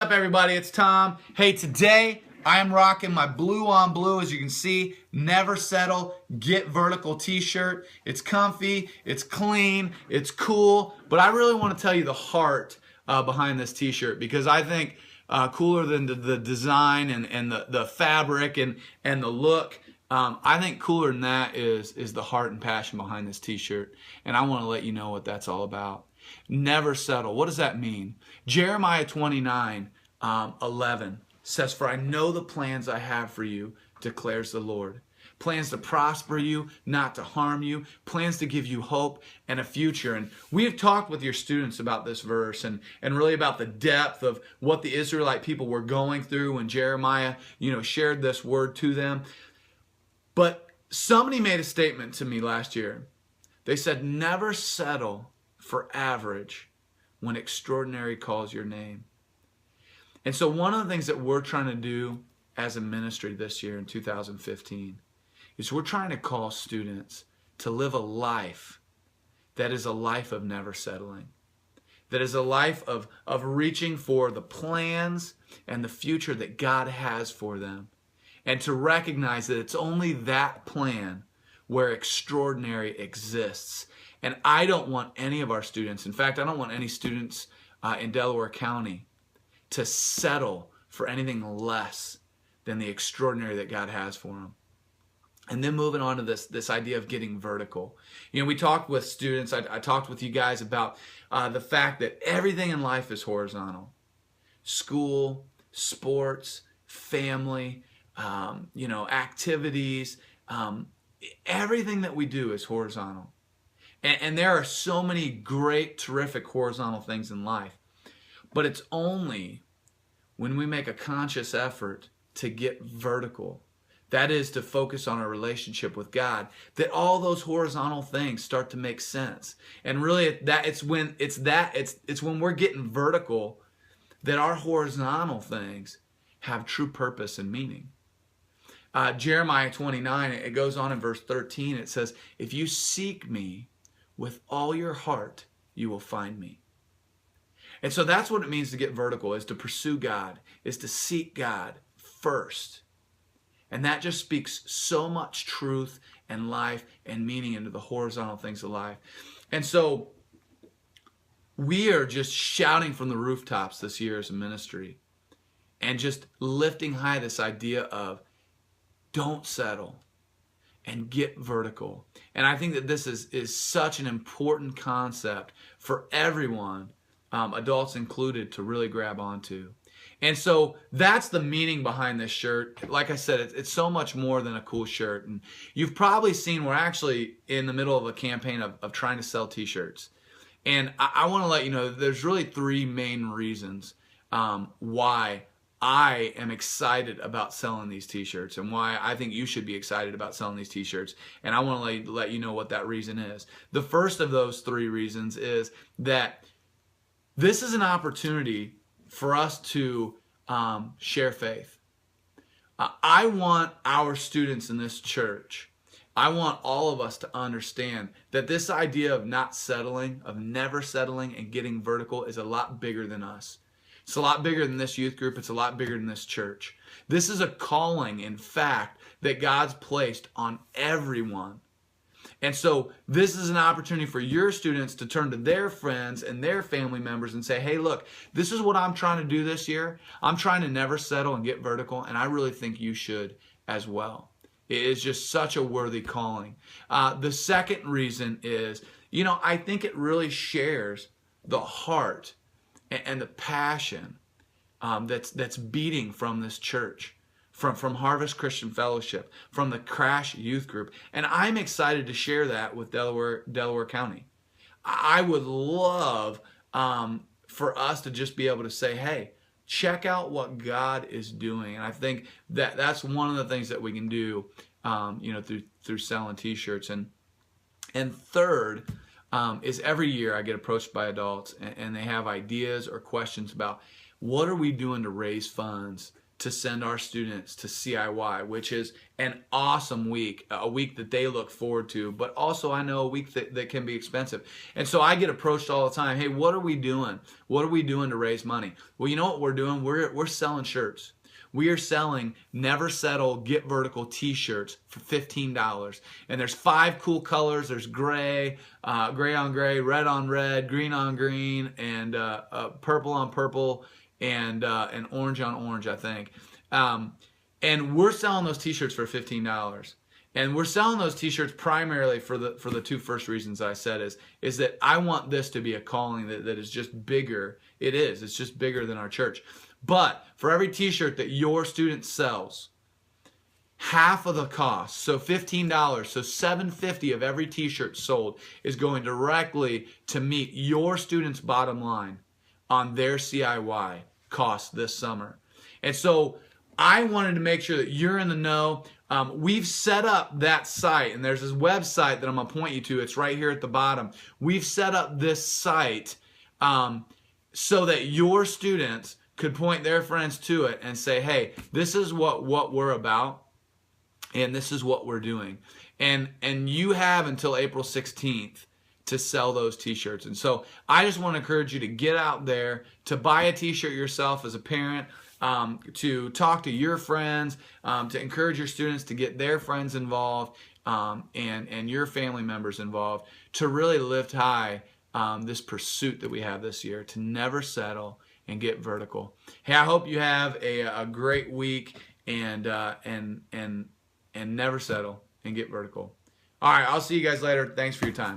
What's up, everybody? It's Tom. Hey, today I am rocking my blue on blue, as you can see, Never Settle, Get Vertical t-shirt. It's comfy, it's clean, it's cool, but I really want to tell you the heart behind this t-shirt, because I think cooler than the design and the fabric and the look, I think cooler than that is the heart and passion behind this t-shirt, and I want to let you know what that's all about. Never settle. What does that mean? Jeremiah 29:11 says, "For I know the plans I have for you, declares the Lord. Plans to prosper you, not to harm you. Plans to give you hope and a future." And we have talked with your students about this verse and really about the depth of what the Israelite people were going through when Jeremiah, shared this word to them. But somebody made a statement to me last year. They said, "Never settle for average when extraordinary calls your name." And so one of the things that we're trying to do as a ministry this year in 2015 is we're trying to call students to live a life that is a life of never settling, that is a life of reaching for the plans and the future that God has for them, and to recognize that it's only that plan where extraordinary exists. And I don't want any of our students, in fact, I don't want any students in Delaware County to settle for anything less than the extraordinary that God has for them. And then moving on to this idea of getting vertical. We talked with students, I talked with you guys about the fact that everything in life is horizontal. School, sports, family, activities, everything that we do is horizontal. And there are so many great, terrific horizontal things in life. But it's only when we make a conscious effort to get vertical, that is to focus on our relationship with God, that all those horizontal things start to make sense. And really it's when we're getting vertical that our horizontal things have true purpose and meaning. Jeremiah 29, it goes on in verse 13, it says, "If you seek me with all your heart, you will find me." And so that's what it means to get vertical, is to pursue God, is to seek God first. And that just speaks so much truth and life and meaning into the horizontal things of life. And so we are just shouting from the rooftops this year as a ministry and just lifting high this idea of don't settle and get vertical. And I think that this is such an important concept for everyone, adults included, to really grab onto. And so that's the meaning behind this shirt. Like I said, it's so much more than a cool shirt. And you've probably seen we're actually in the middle of a campaign of trying to sell t-shirts. And I want to let you know that there's really three main reasons why I am excited about selling these t-shirts, and why I think you should be excited about selling these t-shirts. And I want to let you know what that reason is. The first of those three reasons is that this is an opportunity for us to share faith. I want our students in this church, I want all of us to understand that this idea of not settling, of never settling and getting vertical, is a lot bigger than us. It's a lot bigger than this youth group. It's a lot bigger than this church. This is a calling, in fact, that God's placed on everyone. And so this is an opportunity for your students to turn to their friends and their family members and say, "Hey, look, this is what I'm trying to do this year. I'm trying to never settle and get vertical, and I really think you should as well." It is just such a worthy calling. The second reason is, I think it really shares the heart and the passion that's beating from this church, from Harvest Christian Fellowship, from the Crash Youth Group. And I'm excited to share that with Delaware County. I would love for us to just be able to say, "Hey, check out what God is doing." And I think that that's one of the things that we can do through selling t-shirts. And third, is every year I get approached by adults and they have ideas or questions about what are we doing to raise funds to send our students to CIY, which is an awesome week, a week that they look forward to, but also I know a week that can be expensive. And so I get approached all the time, hey, what are we doing? What are we doing to raise money? Well, you know what we're doing? We're selling shirts. We are selling Never Settle Get Vertical t-shirts for $15. And there's 5 cool colors. There's gray, gray on gray, red on red, green on green, and purple on purple, and orange on orange, I think. And we're selling those t-shirts for $15. And we're selling those t-shirts primarily for the 2 first reasons I said is that I want this to be a calling that is just bigger. It is. It's just bigger than our church. But for every t-shirt that your student sells, half of the cost, so $15, so $7.50 of every t-shirt sold is going directly to meet your student's bottom line on their CIY costs this summer. And so I wanted to make sure that you're in the know. We've set up that site, and there's this website that I'm going to point you to. It's right here at the bottom. We've set up this site so that your students could point their friends to it and say, hey, this is what we're about, and this is what we're doing. And you have until April 16th to sell those t-shirts. And so I just want to encourage you to get out there, to buy a t-shirt yourself as a parent, to talk to your friends, to encourage your students to get their friends involved, and your family members involved, to really lift high this pursuit that we have this year, to never settle and get vertical. Hey, I hope you have a great week, and never settle and get vertical. All right, I'll see you guys later. Thanks for your time.